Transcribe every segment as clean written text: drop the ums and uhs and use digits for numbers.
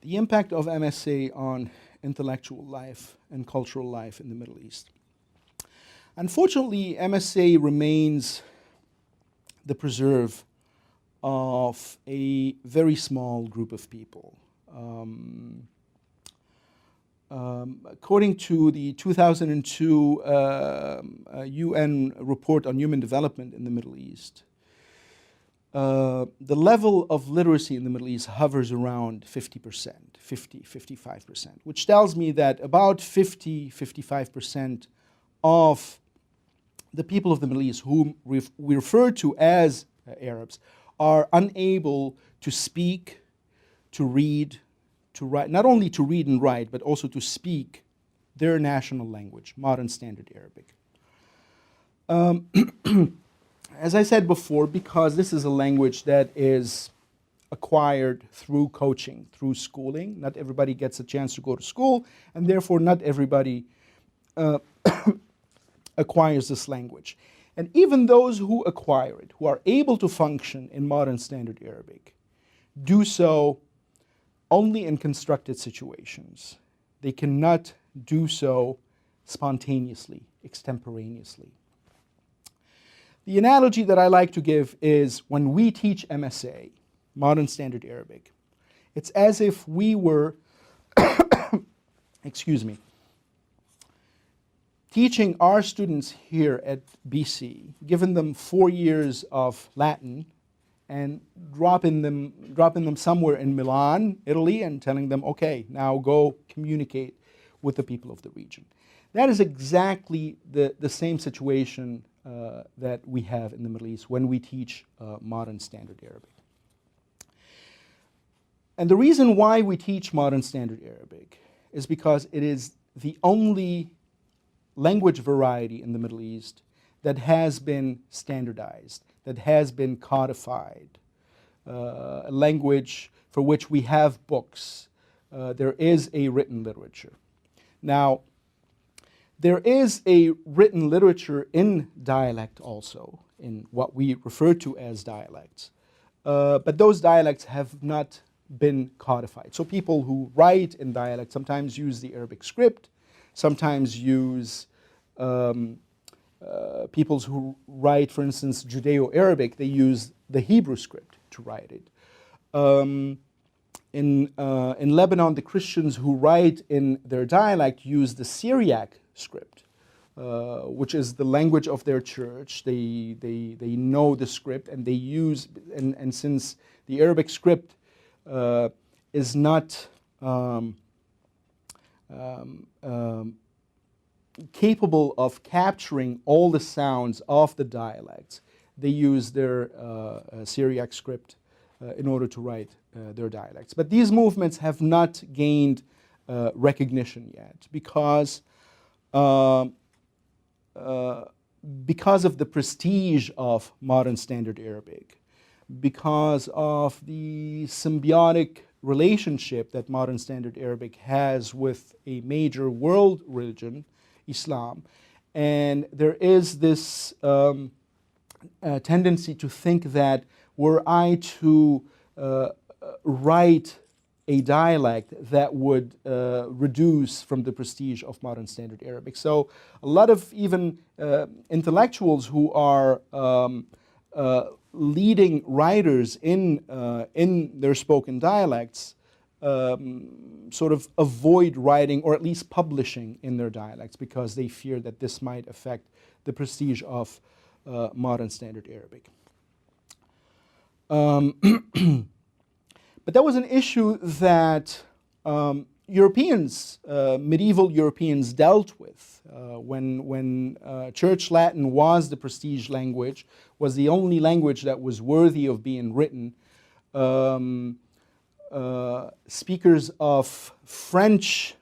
the impact of MSA on intellectual life and cultural life in the Middle East. Unfortunately, MSA remains the preserve of a very small group of people. According to the 2002 UN report on human development in the Middle East, the level of literacy in the Middle East hovers around 50%, 55%, which tells me that about 55% of the people of the Middle East, whom we refer to as Arabs, are unable to speak, to read, to write, not only to read and write, but also to speak their national language, modern standard Arabic. As I said before, because this is a language that is acquired through coaching, through schooling, not everybody gets a chance to go to school, and therefore not everybody acquires this language. And even those who acquire it, who are able to function in modern standard Arabic, do so only in constructed situations. They cannot do so spontaneously, extemporaneously. The analogy that I like to give is when we teach MSA, Modern Standard Arabic, it's as if we were, excuse me, teaching our students here at BC, giving them 4 years of Latin and dropping them somewhere in Milan, Italy, and telling them, okay, now go communicate with the people of the region. That is exactly the same situation that we have in the Middle East when we teach Modern Standard Arabic. And the reason why we teach Modern Standard Arabic is because it is the only language variety in the Middle East that has been standardized, that has been codified, a language for which we have books. There is a written literature. Now, there is a written literature in dialect also, in what we refer to as dialects, but those dialects have not been codified. So people who write in dialect sometimes use the Arabic script, sometimes use people who write, for instance, Judeo-Arabic, they use the Hebrew script to write it. In Lebanon, the Christians who write in their dialect use the Syriac script, which is the language of their church. They know the script and they use, and since the Arabic script is not capable of capturing all the sounds of the dialects, they use their Syriac script in order to write their dialects. But these movements have not gained recognition yet because of the prestige of Modern Standard Arabic, because of the symbiotic relationship that Modern Standard Arabic has with a major world religion, Islam. And there is this tendency to think that were I to write a dialect, that would reduce from the prestige of Modern Standard Arabic. So a lot of even intellectuals who are leading writers in their spoken dialects sort of avoid writing or at least publishing in their dialects because they fear that this might affect the prestige of Modern Standard Arabic. But that was an issue that Europeans, medieval Europeans, dealt with when Church Latin was the prestige language, was the only language that was worthy of being written. Speakers of French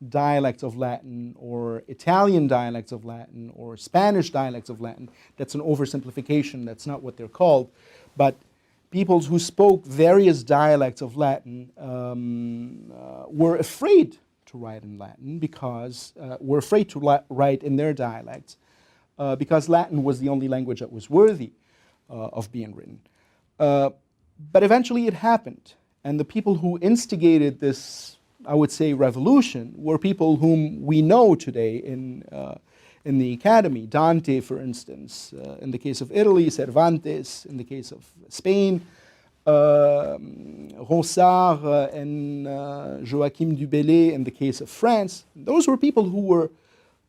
dialects of Latin or Italian dialects of Latin or Spanish dialects of Latin, that's an oversimplification, that's not what they're called, but people who spoke various dialects of Latin were afraid to write in Latin because were afraid to write in their dialects because Latin was the only language that was worthy of being written. But eventually it happened, And the people who instigated this, I would say, revolution were people whom we know today in the academy. Dante, for instance, in the case of Italy, Cervantes, in the case of Spain, Ronsard and Joachim du Bellay in the case of France. Those were people who were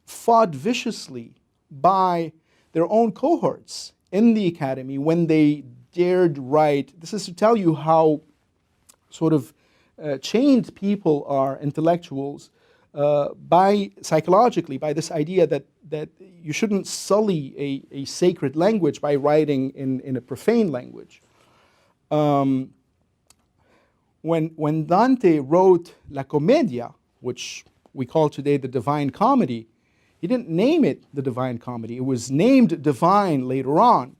fought viciously by their own cohorts in the academy when they dared write. This is to tell you how sort of chained people are, intellectuals, psychologically by this idea that you shouldn't sully a sacred language by writing in a profane language. When Dante wrote La Commedia, which we call today the Divine Comedy, he didn't name it the Divine Comedy. It was named divine later on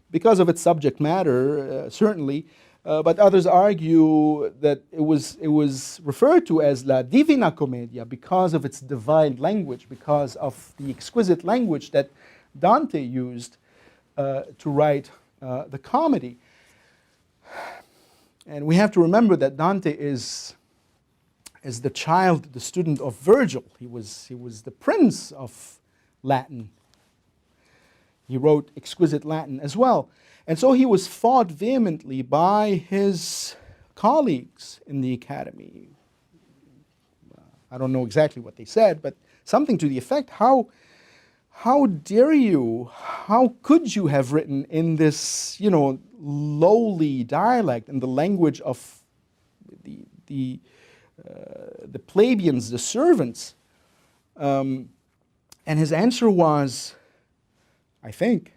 because of its subject matter, certainly, but others argue that it was referred to as La Divina Commedia because of its divine language, because of the exquisite language that Dante used to write the comedy. And we have to remember that Dante is the child, the student of Virgil. He was the prince of Latin. He wrote exquisite Latin as well. And so he was fought vehemently by his colleagues in the academy. I don't know exactly what they said, but something to the effect, how dare you, how could you have written in this, lowly dialect, in the language of the plebeians, the servants? And his answer was, I think,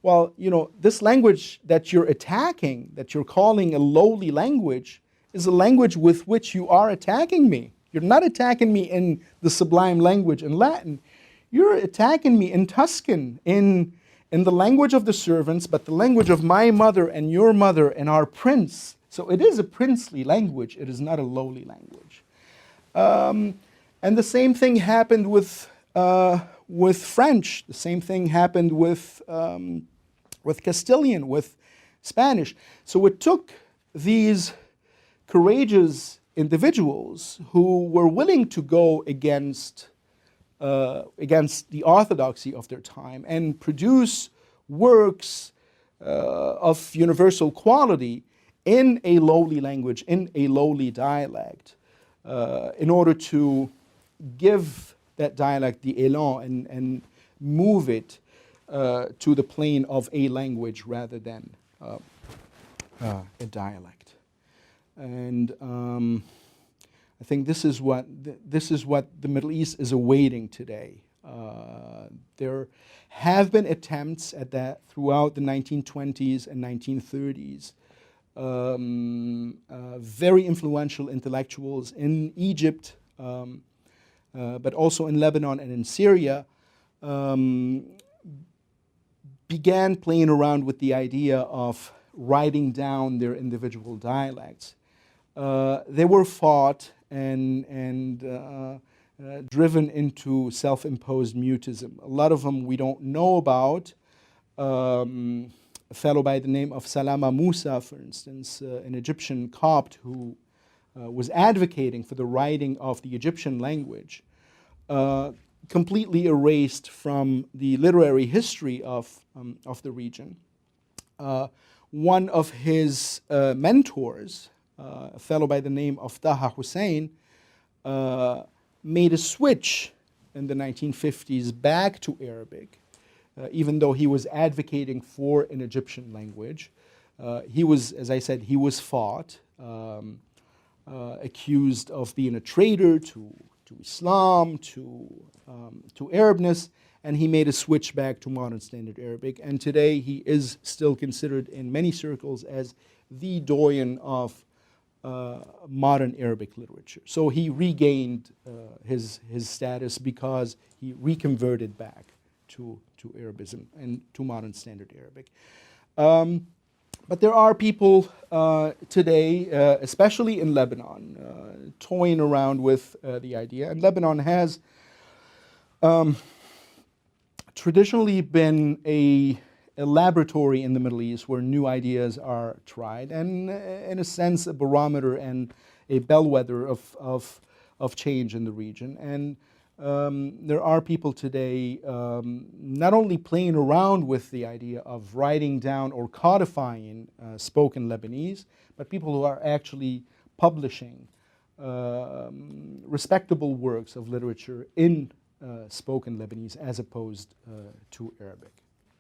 well, this language that you're attacking, that you're calling a lowly language, is a language with which you are attacking me. You're not attacking me in the sublime language in Latin. You're attacking me in Tuscan, in the language of the servants, but the language of my mother and your mother and our prince. So it is a princely language. It is not a lowly language. And the same thing happened with French. The same thing happened with Castilian, with Spanish. So it took these courageous individuals who were willing to go against the orthodoxy of their time and produce works of universal quality in a lowly language, in a lowly dialect, in order to give that dialect the élan and move it to the plane of a language rather than a dialect. And I think this is what the Middle East is awaiting today. There have been attempts at that throughout the 1920s and 1930s. Very influential intellectuals in Egypt, but also in Lebanon and in Syria, began playing around with the idea of writing down their individual dialects. They were fought and driven into self-imposed mutism. A lot of them we don't know about. A fellow by the name of Salama Musa, for instance, an Egyptian Copt who was advocating for the writing of the Egyptian language, completely erased from the literary history of the region. One of his mentors, a fellow by the name of Taha Hussein, made a switch in the 1950s back to Arabic, even though he was advocating for an Egyptian language. He was, as I said, he was fought, accused of being a traitor to Islam, to Arabness, and he made a switch back to modern standard Arabic. And today he is still considered in many circles as the doyen of modern Arabic literature. So he regained his status because he reconverted back to Arabism and to modern standard Arabic. But there are people today, especially in Lebanon, toying around with the idea. And Lebanon has traditionally been a laboratory in the Middle East where new ideas are tried, and in a sense a barometer and a bellwether of change in the region. And there are people today not only playing around with the idea of writing down or codifying spoken Lebanese, but people who are actually publishing respectable works of literature in spoken Lebanese as opposed to Arabic.